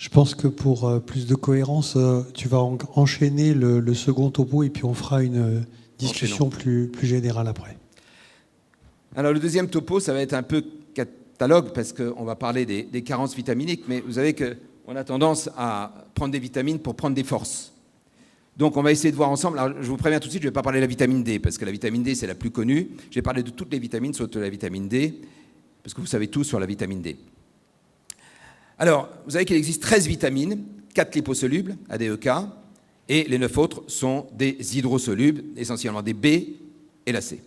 Je pense que pour plus de cohérence, tu vas enchaîner le second topo et puis on fera une discussion plus générale après. Alors le deuxième topo, ça va être un peu catalogue parce qu'on va parler des carences vitaminiques, mais vous savez qu'on a tendance à prendre des vitamines pour prendre des forces. Donc on va essayer de voir ensemble. Alors, je vous préviens tout de suite, je ne vais pas parler de la vitamine D, parce que la vitamine D, c'est la plus connue. Je vais parler de toutes les vitamines, sauf de la vitamine D, parce que vous savez tout sur la vitamine D. Alors, vous savez qu'il existe 13 vitamines, 4 liposolubles, ADEK, et les 9 autres sont des hydrosolubles, essentiellement des B et la C.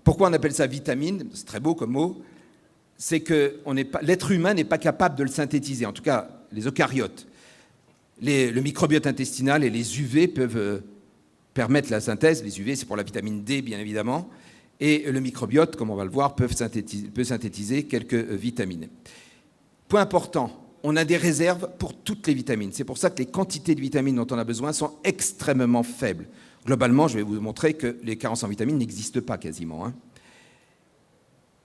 Pourquoi on appelle ça vitamine? C'est très beau comme mot. C'est que l'être humain n'est pas capable de le synthétiser, en tout cas les eucaryotes. Le microbiote intestinal et les UV peuvent permettre la synthèse. Les UV, c'est pour la vitamine D, bien évidemment. Et le microbiote, comme on va le voir, peut synthétiser quelques vitamines. Point important, on a des réserves pour toutes les vitamines. C'est pour ça que les quantités de vitamines dont on a besoin sont extrêmement faibles. Globalement, je vais vous montrer que les carences en vitamines n'existent pas quasiment.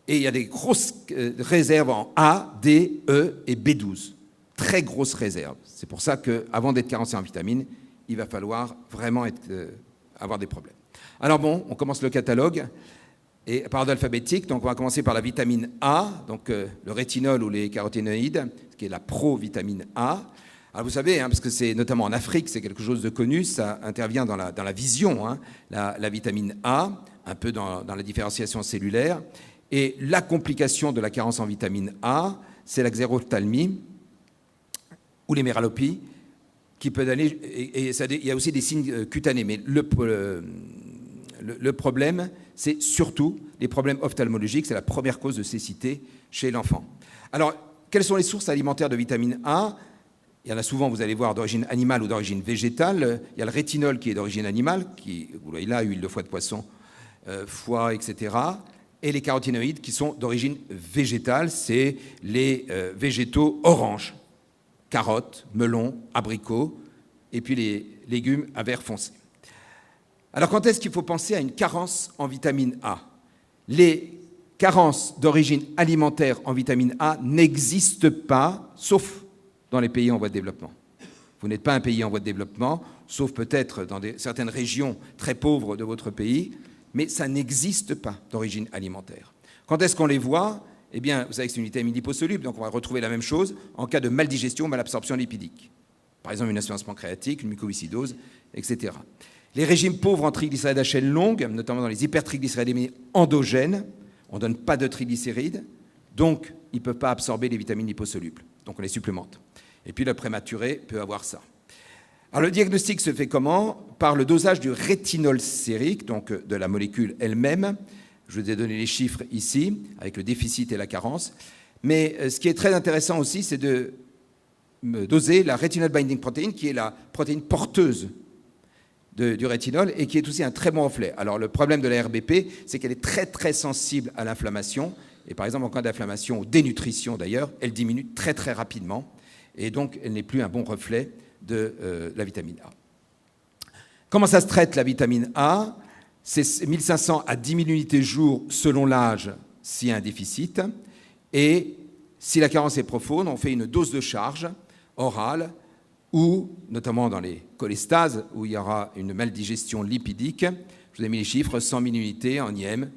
Et il y a des grosses réserves en A, D, E et B12. Très grosses réserves. C'est pour ça qu'avant d'être carencé en vitamines, il va falloir vraiment avoir des problèmes. Alors bon, on commence le catalogue. Et par ordre alphabétique, donc on va commencer par la vitamine A, donc le rétinol ou les caroténoïdes, qui est la provitamine A. Alors vous savez, parce que c'est notamment en Afrique, c'est quelque chose de connu, ça intervient dans la vision, la vitamine A, un peu dans la différenciation cellulaire. Et la complication de la carence en vitamine A, c'est la xérophthalmie ou l'héméralopie, qui peut aller, et il y a aussi des signes cutanés, mais le problème, c'est surtout les problèmes ophtalmologiques. C'est la première cause de cécité chez l'enfant. Alors, quelles sont les sources alimentaires de vitamine A? Il y en a souvent, vous allez voir, d'origine animale ou d'origine végétale. Il y a le rétinol qui est d'origine animale, vous voyez là, huile de foie de poisson, foie, etc. Et les caroténoïdes qui sont d'origine végétale, c'est les végétaux oranges, carottes, melons, abricots, et puis les légumes à vert foncé. Alors, quand est-ce qu'il faut penser à une carence en vitamine A? Les carences d'origine alimentaire en vitamine A n'existent pas, sauf dans les pays en voie de développement. Vous n'êtes pas un pays en voie de développement, sauf peut-être dans certaines régions très pauvres de votre pays, mais ça n'existe pas d'origine alimentaire. Quand est-ce qu'on les voit? Eh bien, vous savez que c'est une vitamine liposoluble, donc on va retrouver la même chose en cas de maldigestion, malabsorption lipidique. Par exemple, une insuffisance pancréatique, une mucoviscidose, etc. Les régimes pauvres en triglycérides à chaîne longue, notamment dans les hypertriglycéridémies endogènes, on ne donne pas de triglycérides, donc ils ne peuvent pas absorber les vitamines liposolubles. Donc on les supplémente. Et puis le prématuré peut avoir ça. Alors le diagnostic se fait comment? Par le dosage du rétinol sérique, donc de la molécule elle-même. Je vous ai donné les chiffres ici, avec le déficit et la carence. Mais ce qui est très intéressant aussi, c'est de doser la retinol binding protein, qui est la protéine porteuse du rétinol et qui est aussi un très bon reflet. Alors le problème de la RBP, c'est qu'elle est très très sensible à l'inflammation. Et par exemple, en cas d'inflammation ou dénutrition d'ailleurs, elle diminue très très rapidement. Et donc, elle n'est plus un bon reflet de la vitamine A. Comment ça se traite la vitamine A? C'est 1500 à 10 000 unités jour selon l'âge s'il y a un déficit. Et si la carence est profonde, on fait une dose de charge orale ou, notamment dans les cholestases, où il y aura une maldigestion lipidique. Je vous ai mis les chiffres, 100 000 unités en IM.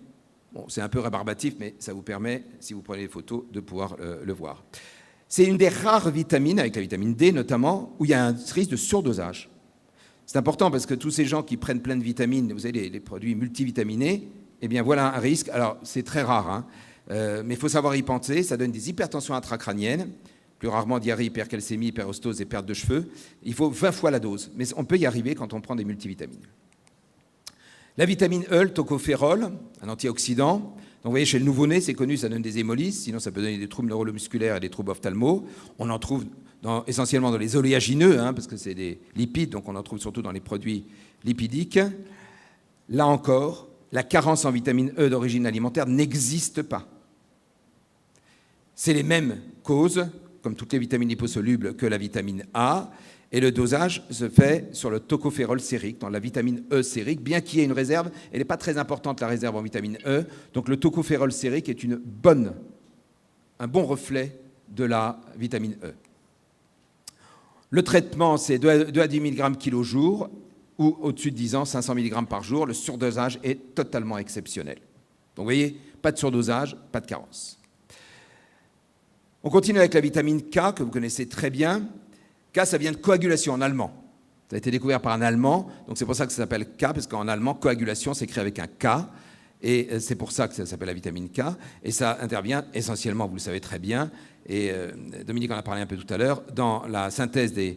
Bon, c'est un peu rébarbatif, mais ça vous permet, si vous prenez les photos, de pouvoir le voir. C'est une des rares vitamines, avec la vitamine D notamment, où il y a un risque de surdosage. C'est important parce que tous ces gens qui prennent plein de vitamines, vous savez, les produits multivitaminés, eh bien voilà un risque. Alors, c'est très rare, mais il faut savoir y penser. Ça donne des hypertensions intracrâniennes, plus rarement diarrhée, hypercalcémie, hyperostose et perte de cheveux. Il faut 20 fois la dose, mais on peut y arriver quand on prend des multivitamines. La vitamine E, le tocophérol, un antioxydant. Donc, vous voyez, chez le nouveau-né, c'est connu, ça donne des hémolyses, sinon ça peut donner des troubles neuromusculaires et des troubles ophtalmo. On en trouve essentiellement dans les oléagineux, parce que c'est des lipides, donc on en trouve surtout dans les produits lipidiques. Là encore, la carence en vitamine E d'origine alimentaire n'existe pas. C'est les mêmes causes, comme toutes les vitamines liposolubles, que la vitamine A, et le dosage se fait sur le tocophérol sérique, dans la vitamine E sérique, bien qu'il y ait une réserve, elle n'est pas très importante la réserve en vitamine E, donc le tocophérol sérique est un bon reflet de la vitamine E. Le traitement, c'est 2 à 10 mg kilo jour, ou au-dessus de 10 ans, 500 mg par jour. Le surdosage est totalement exceptionnel. Donc vous voyez, pas de surdosage, pas de carence. On continue avec la vitamine K, que vous connaissez très bien. K, ça vient de coagulation en allemand. Ça a été découvert par un Allemand, donc c'est pour ça que ça s'appelle K, parce qu'en allemand, coagulation s'écrit avec un K, et c'est pour ça que ça s'appelle la vitamine K, et ça intervient essentiellement, vous le savez très bien, et Dominique en a parlé un peu tout à l'heure, dans la synthèse des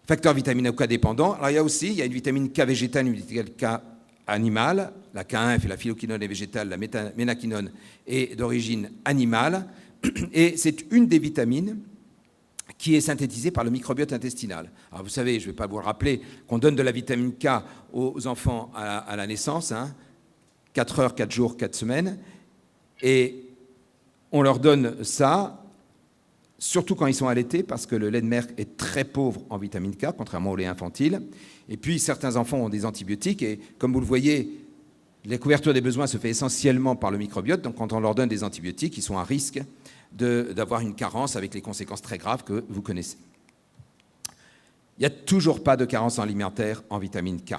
facteurs vitamine K dépendants. Alors il y a une vitamine K végétale, une vitamine K animale, la K1 fait la phyloquinone est végétale, la ménaquinone est d'origine animale, et c'est une des vitamines qui est synthétisée par le microbiote intestinal. Alors vous savez, je ne vais pas vous le rappeler, qu'on donne de la vitamine K aux enfants à la naissance, 4 heures, 4 jours, 4 semaines, et on leur donne ça, surtout quand ils sont allaités, parce que le lait de mère est très pauvre en vitamine K, contrairement au lait infantile. Et puis certains enfants ont des antibiotiques, et comme vous le voyez, la couverture des besoins se fait essentiellement par le microbiote, donc quand on leur donne des antibiotiques, ils sont à risque d'avoir une carence avec les conséquences très graves que vous connaissez. Il n'y a toujours pas de carence alimentaire en vitamine K.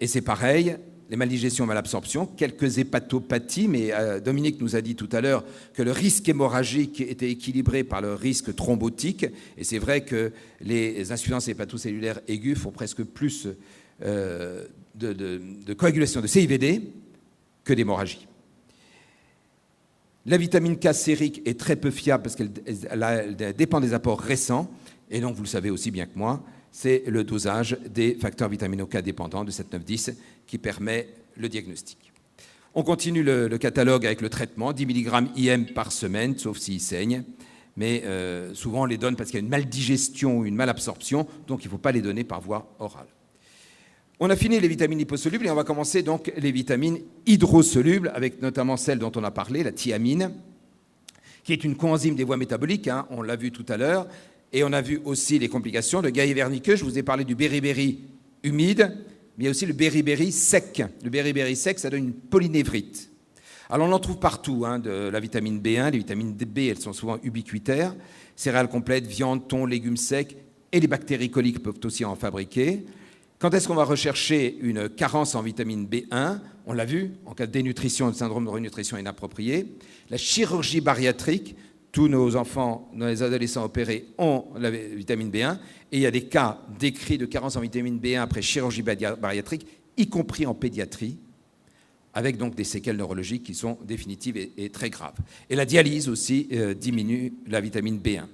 Et c'est pareil, les maldigestions, malabsorption, quelques hépatopathies, mais Dominique nous a dit tout à l'heure que le risque hémorragique était équilibré par le risque thrombotique, et c'est vrai que les insuffisances hépatocellulaires aiguës font presque plus de coagulation de CIVD que d'hémorragie. La vitamine K sérique est très peu fiable parce qu'elle dépend des apports récents, et donc vous le savez aussi bien que moi, c'est le dosage des facteurs vitamino K dépendants de 7, 9, 10 qui permet le diagnostic. On continue le catalogue avec le traitement, 10 mg IM par semaine, sauf s'il saigne, mais souvent on les donne parce qu'il y a une maldigestion ou une malabsorption, donc il ne faut pas les donner par voie orale. On a fini les vitamines liposolubles et on va commencer donc les vitamines hydrosolubles, avec notamment celle dont on a parlé, la thiamine, qui est une coenzyme des voies métaboliques, on l'a vu tout à l'heure, et on a vu aussi les complications de Gaillet verniqueux. Je vous ai parlé du beriberi humide, mais il y a aussi le beriberi sec. Le beriberi sec, ça donne une polynévrite. Alors on en trouve partout, de la vitamine B1, les vitamines B, elles sont souvent ubiquitaires, céréales complètes, viande, thon, légumes secs, et les bactéries coliques peuvent aussi en fabriquer. Quand est-ce qu'on va rechercher une carence en vitamine B1 ? On l'a vu, en cas de dénutrition, de syndrome de renutrition inappropriée. La chirurgie bariatrique, tous nos enfants, nos adolescents opérés ont la vitamine B1, et il y a des cas décrits de carence en vitamine B1 après chirurgie bariatrique, y compris en pédiatrie, avec donc des séquelles neurologiques qui sont définitives et très graves. Et la dialyse aussi diminue la vitamine B1.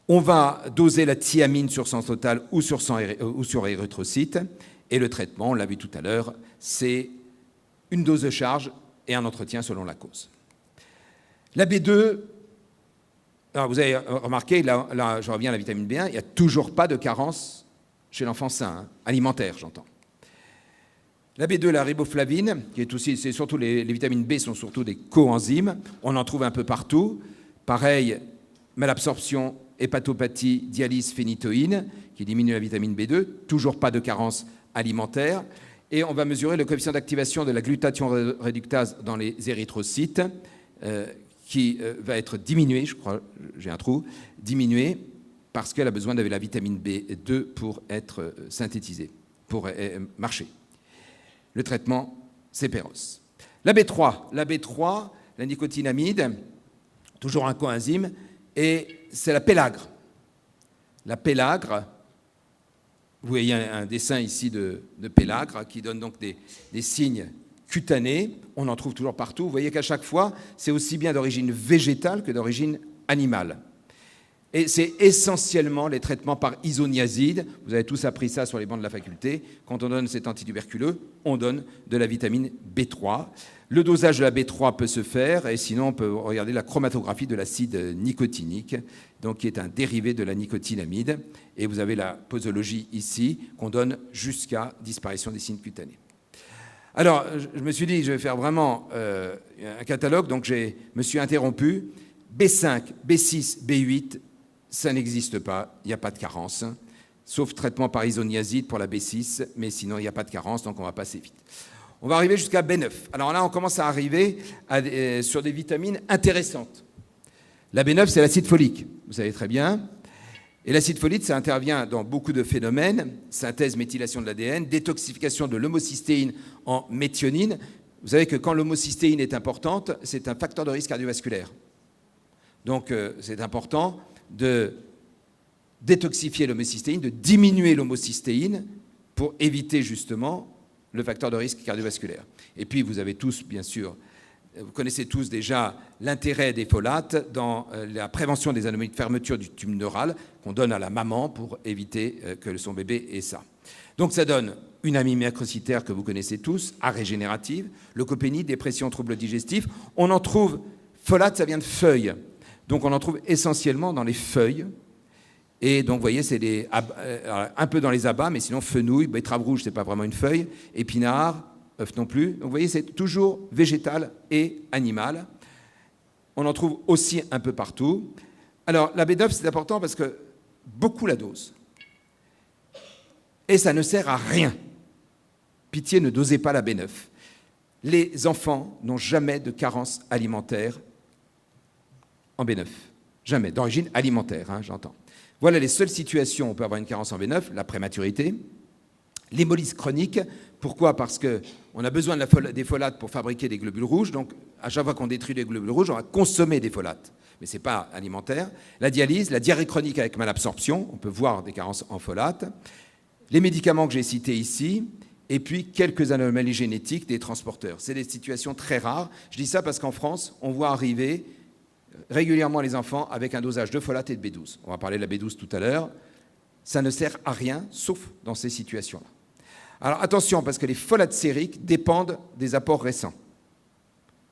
On va doser la thiamine sur sang total ou sur érythrocytes. Et le traitement, on l'a vu tout à l'heure, c'est une dose de charge et un entretien selon la cause. La B2, alors vous avez remarqué, là je reviens à la vitamine B1, il n'y a toujours pas de carence chez l'enfant sain, alimentaire j'entends. La B2, la riboflavine, qui est aussi, c'est surtout les vitamines B sont surtout des coenzymes, on en trouve un peu partout. Pareil, malabsorption, hépatopathie, dialyse, phénitoïne, qui diminue la vitamine B2, toujours pas de carence alimentaire. Et on va mesurer le coefficient d'activation de la glutathion réductase dans les érythrocytes, qui va être diminué, je crois, j'ai un trou, diminué, parce qu'elle a besoin de la vitamine B2 pour être synthétisée, pour marcher. Le traitement, c'est Péros. La B3, la nicotinamide, toujours un coenzyme, et c'est la pélagre. La pélagre, vous voyez un dessin ici de pélagre qui donne donc des signes cutanés. On en trouve toujours partout. Vous voyez qu'à chaque fois, c'est aussi bien d'origine végétale que d'origine animale. Et c'est essentiellement les traitements par isoniazide. Vous avez tous appris ça sur les bancs de la faculté. Quand on donne cet antituberculeux, on donne de la vitamine B3. Le dosage de la B3 peut se faire, et sinon on peut regarder la chromatographie de l'acide nicotinique, donc qui est un dérivé de la nicotinamide. Et vous avez la posologie ici, qu'on donne jusqu'à disparition des signes cutanés. Alors, je me suis dit, je vais faire vraiment un catalogue, donc je me suis interrompu. B5, B6, B8, ça n'existe pas, il n'y a pas de carence, sauf traitement par isoniazide pour la B6, mais sinon il n'y a pas de carence, donc on va passer vite. On va arriver jusqu'à B9. Alors là, on commence à arriver sur des vitamines intéressantes. La B9, c'est l'acide folique, vous savez très bien. Et l'acide folique, ça intervient dans beaucoup de phénomènes, synthèse, méthylation de l'ADN, détoxification de l'homocystéine en méthionine. Vous savez que quand l'homocystéine est importante, c'est un facteur de risque cardiovasculaire. Donc c'est important de détoxifier l'homocystéine, de diminuer l'homocystéine pour éviter justement le facteur de risque cardiovasculaire. Et puis vous avez tous, bien sûr, vous connaissez tous déjà l'intérêt des folates dans la prévention des anomalies de fermeture du tube neural qu'on donne à la maman pour éviter que son bébé ait ça. Donc ça donne une amie macrocytaire que vous connaissez tous, arrégénérative, leucopénie, dépression, troubles digestifs. On en trouve, folate, ça vient de feuilles. Donc on en trouve essentiellement dans les feuilles. Et donc vous voyez, c'est un peu dans les abats, mais sinon fenouil, betterave rouge, c'est pas vraiment une feuille, épinard, œuf non plus. Donc vous voyez, c'est toujours végétal et animal. On en trouve aussi un peu partout. Alors la B9, c'est important parce que beaucoup la dosent. Et ça ne sert à rien. Pitié, ne dosez pas la B9. Les enfants n'ont jamais de carence alimentaire en B9. Jamais, d'origine alimentaire, hein, j'entends. Voilà les seules situations où on peut avoir une carence en B9, la prématurité, l'hémolyse chronique. Pourquoi ? Parce qu'on a besoin des folates pour fabriquer des globules rouges. Donc, à chaque fois qu'on détruit des globules rouges, on va consommer des folates. Mais ce n'est pas alimentaire. La dialyse, la diarrhée chronique avec malabsorption, on peut voir des carences en folates. Les médicaments que j'ai cités ici, et puis quelques anomalies génétiques des transporteurs. C'est des situations très rares. Je dis ça parce qu'en France, on voit arriver régulièrement les enfants avec un dosage de folate et de B12. On va parler de la B12 tout à l'heure. Ça ne sert à rien, sauf dans ces situations-là. Alors attention, parce que les folates sériques dépendent des apports récents.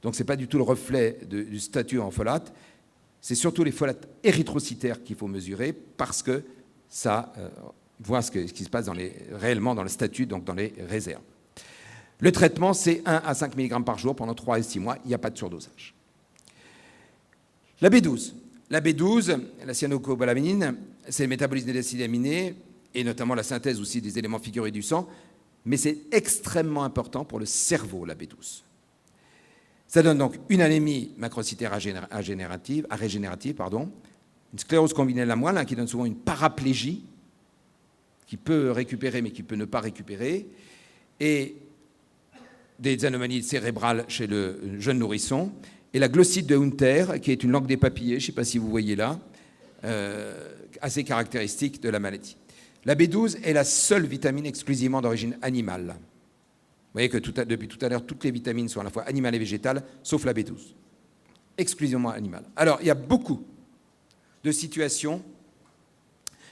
Donc ce n'est pas du tout le reflet du statut en folate. C'est surtout les folates érythrocytaires qu'il faut mesurer, parce que ça voit ce qui se passe réellement dans le statut, donc dans les réserves. Le traitement, c'est 1 à 5 mg par jour pendant 3 et 6 mois. Il n'y a pas de surdosage. La B12. La B12, la cyanocobalaminine, c'est le métabolisme des acides aminés et notamment la synthèse aussi des éléments figurés du sang, mais c'est extrêmement important pour le cerveau, la B12. Ça donne donc une anémie macrocytaire régénérative, une sclérose combinée de la moelle, qui donne souvent une paraplégie, qui peut récupérer mais qui peut ne pas récupérer, et des anomalies cérébrales chez le jeune nourrisson, et la glossite de Hunter, qui est une langue des papillers, je ne sais pas si vous voyez là, assez caractéristique de la maladie. La B12 est la seule vitamine exclusivement d'origine animale. Vous voyez que depuis tout à l'heure, toutes les vitamines sont à la fois animales et végétales, sauf la B12. Exclusivement animale. Alors, il y a beaucoup de situations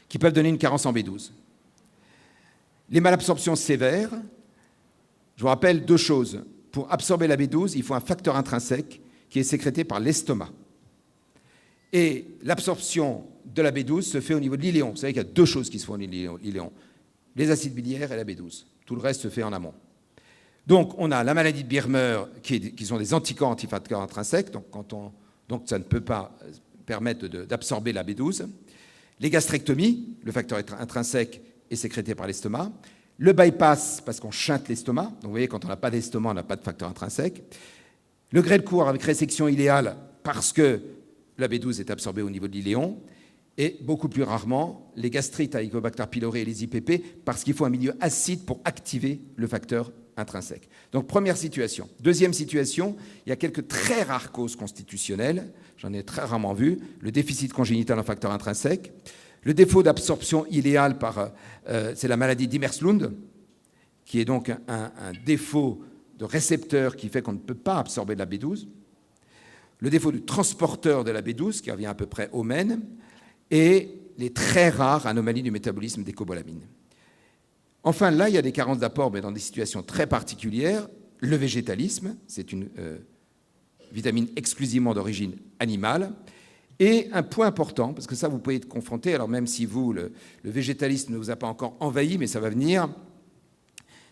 qui peuvent donner une carence en B12. Les malabsorptions sévères, je vous rappelle 2 choses. Pour absorber la B12, il faut un facteur intrinsèque qui est sécrété par l'estomac. Et l'absorption de la B12 se fait au niveau de l'iléon. Vous savez qu'il y a 2 choses qui se font au niveau de l'iléon. Les acides biliaires et la B12. Tout le reste se fait en amont. Donc, on a la maladie de Birmer, qui sont des anticorps antifacteurs intrinsèques, donc ça ne peut pas permettre d'absorber la B12. Les gastrectomies, le facteur intrinsèque est sécrété par l'estomac. Le bypass, parce qu'on chinte l'estomac. Donc, vous voyez, quand on n'a pas d'estomac, on n'a pas de facteur intrinsèque. Le grêle court avec résection iléale, parce que la B12 est absorbée au niveau de l'iléon. Et beaucoup plus rarement, les gastrites à Helicobacter pylori et les IPP, parce qu'il faut un milieu acide pour activer le facteur intrinsèque. Donc, première situation. Deuxième situation, il y a quelques très rares causes constitutionnelles, j'en ai très rarement vu, le déficit congénital en facteur intrinsèque, le défaut d'absorption iléale c'est la maladie d'Imerslund, qui est donc un défaut de récepteur qui fait qu'on ne peut pas absorber de la B12, le défaut du transporteur de la B12, qui revient à peu près au MEN, et les très rares anomalies du métabolisme des cobalamines. Enfin, là, il y a des carences d'apport, mais dans des situations très particulières. Le végétalisme, c'est une vitamine exclusivement d'origine animale. Et un point important, parce que ça, vous pouvez être confronté, alors même si vous, le végétalisme ne vous a pas encore envahi, mais ça va venir,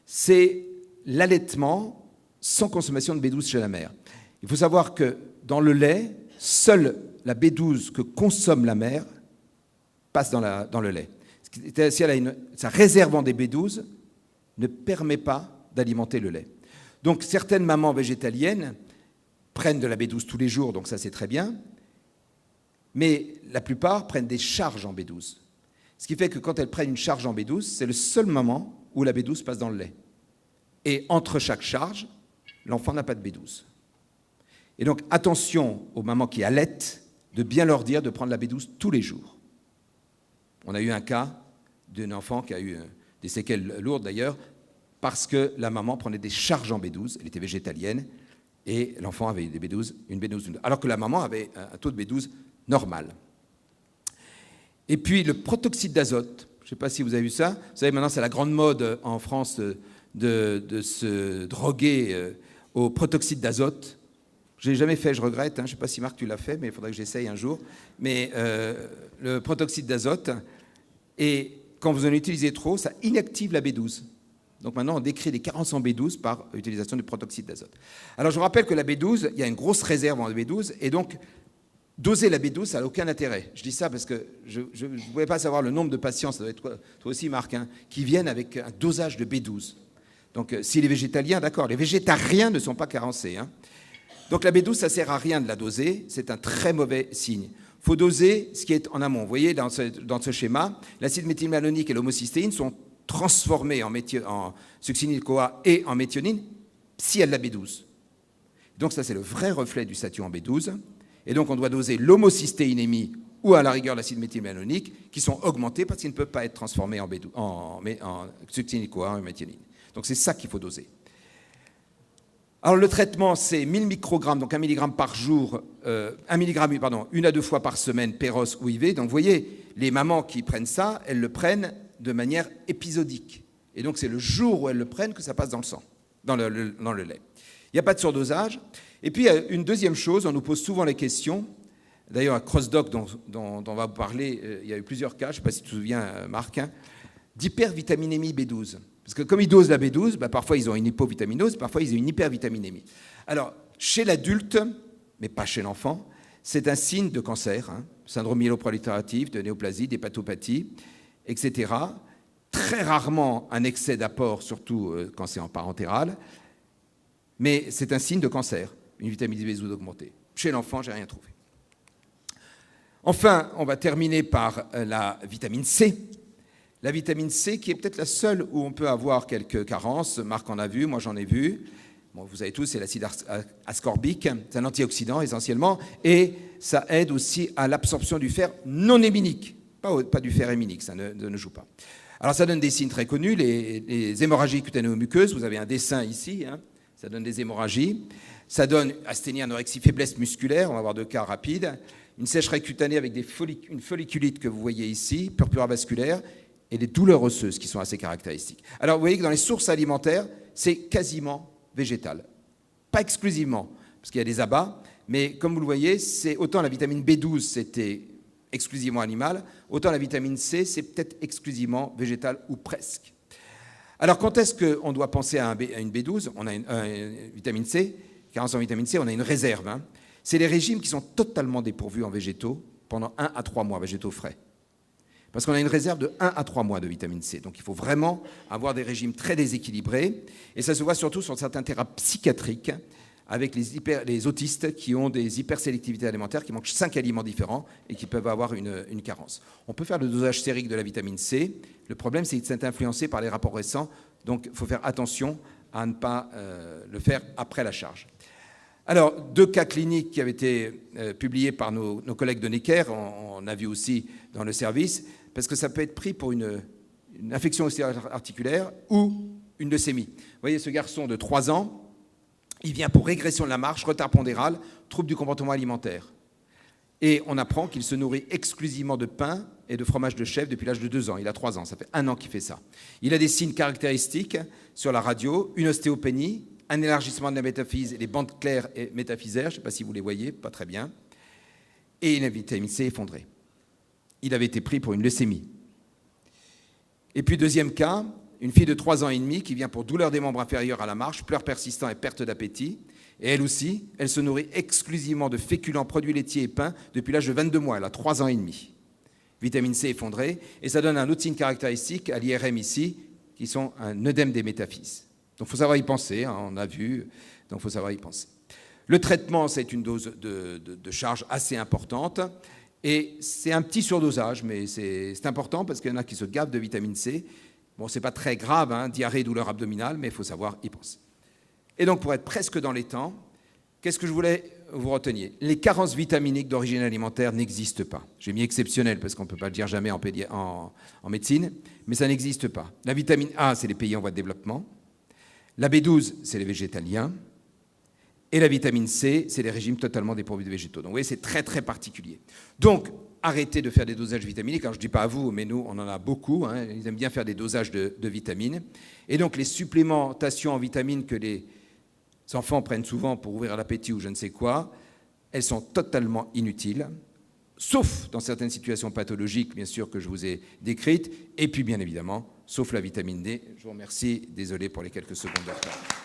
c'est l'allaitement sans consommation de B12 chez la mère. Il faut savoir que dans le lait, seule la B12 que consomme la mère passe dans le lait. Si elle a sa réserve en des B12 ne permet pas d'alimenter le lait. Donc certaines mamans végétaliennes prennent de la B12 tous les jours, donc ça c'est très bien, mais la plupart prennent des charges en B12. Ce qui fait que quand elles prennent une charge en B12, c'est le seul moment où la B12 passe dans le lait. Et entre chaque charge, l'enfant n'a pas de B12. Et donc, attention aux mamans qui allaitent, de bien leur dire de prendre la B12 tous les jours. On a eu un cas d'un enfant qui a eu des séquelles lourdes d'ailleurs, parce que la maman prenait des charges en B12, elle était végétalienne, et l'enfant avait des B12, une B12, alors que la maman avait un taux de B12 normal. Et puis le protoxyde d'azote, je ne sais pas si vous avez vu ça, vous savez maintenant c'est la grande mode en France de se droguer au protoxyde d'azote. Je ne l'ai jamais fait, je regrette, je ne sais pas si Marc tu l'as fait, mais il faudrait que j'essaye un jour. Mais le protoxyde d'azote, et quand vous en utilisez trop, ça inactive la B12. Donc maintenant, on décrit des carences en B12 par utilisation du protoxyde d'azote. Alors je vous rappelle que la B12, il y a une grosse réserve en B12, et donc doser la B12, ça n'a aucun intérêt. Je dis ça parce que je ne pouvais pas savoir le nombre de patients, ça doit être toi aussi Marc, qui viennent avec un dosage de B12. Donc si les végétaliens, d'accord, les végétariens ne sont pas carencés. Donc la B12, ça ne sert à rien de la doser, c'est un très mauvais signe. Il faut doser ce qui est en amont. Vous voyez, dans ce schéma, l'acide méthylmalonique et l'homocystéine sont transformés en succinyl-CoA et en méthionine s'il y a de la B12. Donc ça, c'est le vrai reflet du statut en B12. Et donc on doit doser l'homocystéinémie ou à la rigueur l'acide méthylmalonique qui sont augmentés parce qu'ils ne peuvent pas être transformés en succinyl-CoA et en méthionine. Donc c'est ça qu'il faut doser. Alors le traitement, c'est 1000 microgrammes, donc 1 mg par jour, 1 mg, pardon, 1 à 2 fois par semaine, Péros ou IV. Donc vous voyez, les mamans qui prennent ça, elles le prennent de manière épisodique. Et donc c'est le jour où elles le prennent que ça passe dans le sang, dans le lait. Il n'y a pas de surdosage. Et puis une deuxième chose, on nous pose souvent les questions. D'ailleurs, à CrossDoc, dont on va vous parler, il y a eu plusieurs cas, je ne sais pas si tu te souviens, Marc, d'hypervitaminémie B12. Parce que comme ils dosent la B12, parfois ils ont une hypovitaminose, parfois ils ont une hypervitaminémie. Alors, chez l'adulte, mais pas chez l'enfant, c'est un signe de cancer, syndrome myéloprolifératif, de néoplasie, d'hépatopathie, etc. Très rarement un excès d'apport, surtout quand c'est en parentéral, mais c'est un signe de cancer, une vitamine B12 augmentée. Chez l'enfant, je n'ai rien trouvé. Enfin, on va terminer par la vitamine C. La vitamine C, qui est peut-être la seule où on peut avoir quelques carences. Marc en a vu, moi j'en ai vu. Bon, vous savez tous, c'est l'acide ascorbique. C'est un antioxydant essentiellement. Et ça aide aussi à l'absorption du fer non héminique. Pas du fer héminique, ça ne joue pas. Alors ça donne des signes très connus. Les hémorragies cutanéo-muqueuses, vous avez un dessin ici. Ça donne des hémorragies. Ça donne asthénie, anorexie, faiblesse musculaire. On va avoir 2 cas rapides. Une sécheresse cutanée avec une folliculite que vous voyez ici, purpura vasculaire, et des douleurs osseuses qui sont assez caractéristiques. Alors vous voyez que dans les sources alimentaires, c'est quasiment végétal. Pas exclusivement, parce qu'il y a des abats, mais comme vous le voyez, c'est autant la vitamine B12, c'était exclusivement animal, autant la vitamine C, c'est peut-être exclusivement végétal ou presque. Alors quand est-ce qu'on doit penser à une B12 ? On a une vitamine C, carence en vitamine C, on a une réserve. C'est les régimes qui sont totalement dépourvus en végétaux pendant 1 à 3 mois, végétaux frais. Parce qu'on a une réserve de 1 à 3 mois de vitamine C. Donc il faut vraiment avoir des régimes très déséquilibrés. Et ça se voit surtout sur certains thérapies psychiatriques avec les autistes qui ont des hypersélectivités alimentaires, qui mangent 5 aliments différents et qui peuvent avoir une carence. On peut faire le dosage sérique de la vitamine C. Le problème, c'est que c'est influencé par les rapports récents. Donc il faut faire attention à ne pas le faire après la charge. Alors, 2 cas cliniques qui avaient été publiés par nos collègues de Necker, on a vu aussi dans le service, parce que ça peut être pris pour une infection articulaire ou une leucémie. Vous voyez, ce garçon de 3 ans, il vient pour régression de la marche, retard pondéral, trouble du comportement alimentaire. Et on apprend qu'il se nourrit exclusivement de pain et de fromage de chèvre depuis l'âge de 2 ans. Il a 3 ans, ça fait 1 an qu'il fait ça. Il a des signes caractéristiques sur la radio, une ostéopénie, un élargissement de la métaphyse et des bandes claires et métaphysaires, je ne sais pas si vous les voyez, pas très bien, et une vitamine C effondrée. Il avait été pris pour une leucémie. Et puis, deuxième cas, une fille de 3 ans et demi qui vient pour douleur des membres inférieurs à la marche, pleurs persistants et perte d'appétit. Et elle aussi, elle se nourrit exclusivement de féculents, produits laitiers et pain depuis l'âge de 22 mois. Elle a 3 ans et demi. Vitamine C effondrée. Et ça donne un autre signe caractéristique à l'IRM ici, qui sont un œdème des métaphyses. Donc il faut savoir y penser, on a vu, donc il faut savoir y penser. Le traitement, c'est une dose de charge assez importante. Et c'est un petit surdosage, mais c'est important parce qu'il y en a qui se gavent de vitamine C. Bon, c'est pas très grave, hein, diarrhée, douleur abdominale, mais il faut savoir y penser. Et donc, pour être presque dans les temps, qu'est-ce que je voulais que vous reteniez? Les carences vitaminiques d'origine alimentaire n'existent pas. J'ai mis exceptionnel parce qu'on ne peut pas le dire jamais en médecine, mais ça n'existe pas. La vitamine A, c'est les pays en voie de développement. La B12, c'est les végétaliens. Et la vitamine C, c'est les régimes totalement dépourvus de végétaux. Donc vous voyez, c'est très très particulier. Donc, arrêtez de faire des dosages vitaminiques. Alors je ne dis pas à vous, mais nous, on en a beaucoup. Hein. Ils aiment bien faire des dosages de vitamines. Et donc, les supplémentations en vitamines que les enfants prennent souvent pour ouvrir l'appétit ou je ne sais quoi, elles sont totalement inutiles, sauf dans certaines situations pathologiques, bien sûr, que je vous ai décrites, et puis, bien évidemment, sauf la vitamine D. Je vous remercie. Désolé pour les quelques secondes de retard.